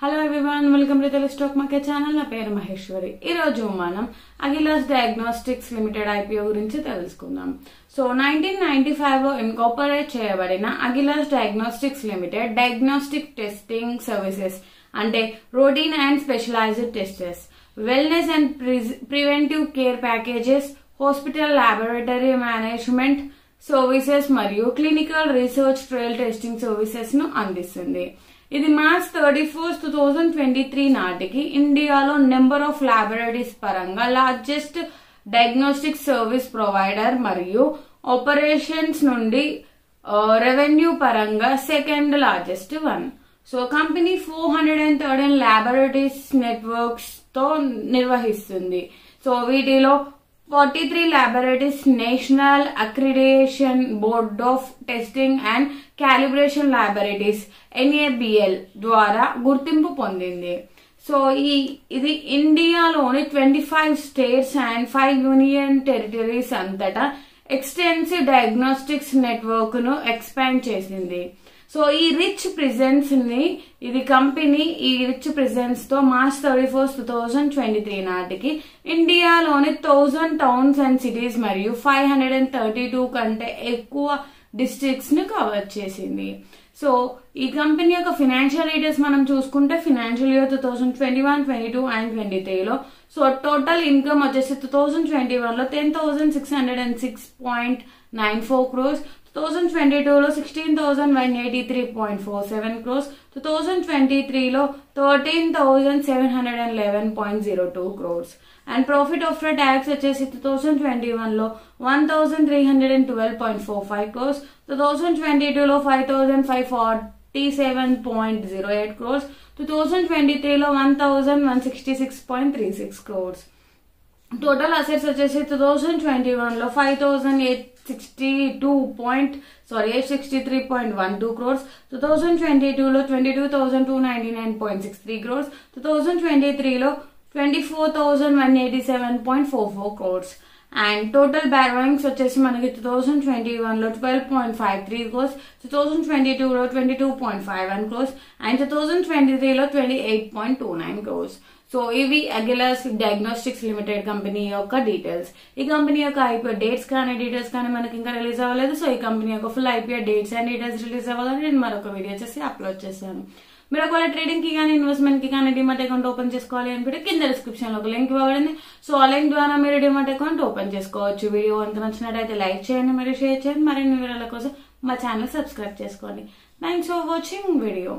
Hello everyone, welcome to Telugu stock market channel. నా పేరు మహేశ్వరి. ఈ రోజు మనం అగిలాస్ డయాగ్నోస్టిక్స్ లిమిటెడ్ ఐపీఓ గురించి తెలుసుకుందాం. సో 1995 లో ఇన్కార్పొరేట్ చేయబడిన Agilus diagnostics limited diagnostic testing services అంటే routine and specialized tests, wellness and preventive care packages, hospital laboratory management services మరియు clinical research trial testing services ను అందిస్తుంది. ఇది మార్చ్ 31, 2023 నాటికి ఇండియాలో నెంబర్ ఆఫ్ ల్యాబొరేటరీస్ పరంగా లార్జెస్ట్ డయాగ్నోస్టిక్ సర్వీస్ ప్రొవైడర్ మరియు operations నుండి రెవెన్యూ పరంగా second largest one. So company 413 laboratories networks తో నిర్వహిస్తుంది. సో వీటిలో 43 laboratories national accreditation board of testing and calibration laboratories NABL ద్వారా గుర్తింపు పొందింది. సో ఇది ఇండియాలోని 25 స్టేట్స్ అండ్ 5 యూనియన్ టెరిటరీస్ అంతటా ఎక్స్టెన్సివ్ డయాగ్నోస్టిక్స్ నెట్వర్క్ ను ఎక్స్పాండ్ చేసింది. సో ఈ రిచ్ ప్రెజెన్స్ ని కంపెనీ తో మార్చ్ 31, 2023 నాటికి ఇండియాలోని 1000 టౌన్స్ అండ్ సిటీస్ మరియు 532 కంటే ఎక్కువ డిస్ట్రిక్ట్స్ ని కవర్ చేసింది. సో ఈ కంపెనీ యొక్క ఫైనాన్షియల్ డీటెయిల్స్ మనం చూసుకుంటే ఫైనాన్షియల్ ఇయర్ 2021, 22 అండ్ 23 లో సో టోటల్ ఇన్కమ్ వచ్చేసి 2021 లో 10,606.94 crores, 2022 లో 16,183.47 crores, 2023 లో 13,711.02 crores and profit after tax వచ్చేసి 2021 లో 1,312.45 crores, 2022 లో 5,547.08 crores, 2023 లో 1,166.36 crores. టోటల్ అసెట్స్ వచ్చేసి 2021 లో 863.12 crores, 2022 లో 22,299.63 crores, 2023 లో 24,187.44 crores అండ్ టోటల్ బారోయింగ్స్ వచ్చేసి మనకి 2021 లో 12.53 crores, 2022 లో 22.51 crores అండ్ 2023 లో 28.29 crores. సో ఇవి అగిలాస్ డయాగ్నోస్టిక్స్ లిమిటెడ్ కంపెనీ యొక్క డీటెయిల్స్. ఈ కంపెనీ యొక్క ఐపీఓ డేట్స్ కానీ డీటెయిల్స్ కానీ మనకి ఇంకా రిలీజ్ అవ్వలేదు. సో ఈ కంపెనీ యొక్క full IPO dates and details release అవ్వాలని నేను మరొక వీడియో చేసి అప్లోడ్ చేశాను. మీరు ఒకవేళ ట్రేడింగ్ కి కానీ ఇన్వెస్ట్మెంట్ కి కానీ డిమాట్ అకౌంట్ ఓపెన్ చేసుకోవాలి అనుకుంటే కింద డిస్క్రిప్షన్ లో ఒక లింక్ ఇవ్వబడింది. సో ఆ లింక్ ద్వారా మీరు డిమాట్ అకౌంట్ ఓపెన్ చేసుకోవచ్చు. వీడియో కనుక నచ్చినట్టయితే లైక్ చేయండి మరియు షేర్ చేయండి. మరిన్ని వివరాల కోసం మా ఛానల్ సబ్స్క్రైబ్ చేసుకోండి. Thanks for watching video.